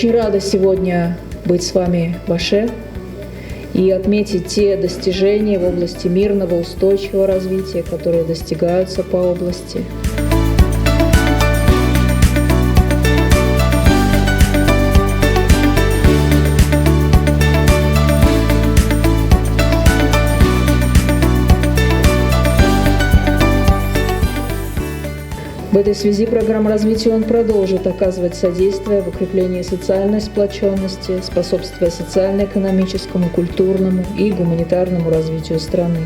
очень рада сегодня быть с вами в Аше и отметить те достижения в области мирного, устойчивого развития, которые достигаются по области. В этой связи программа развития ООН продолжит оказывать содействие в укреплении социальной сплоченности, способствуя социально-экономическому, культурному и гуманитарному развитию страны.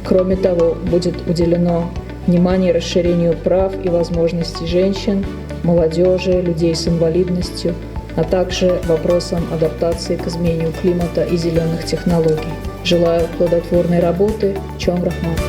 Кроме того, будет уделено внимание расширению прав и возможностей женщин, молодежи, людей с инвалидностью, а также вопросам адаптации к изменению климата и зеленых технологий. Желаю плодотворной работы. Чом Рахмат.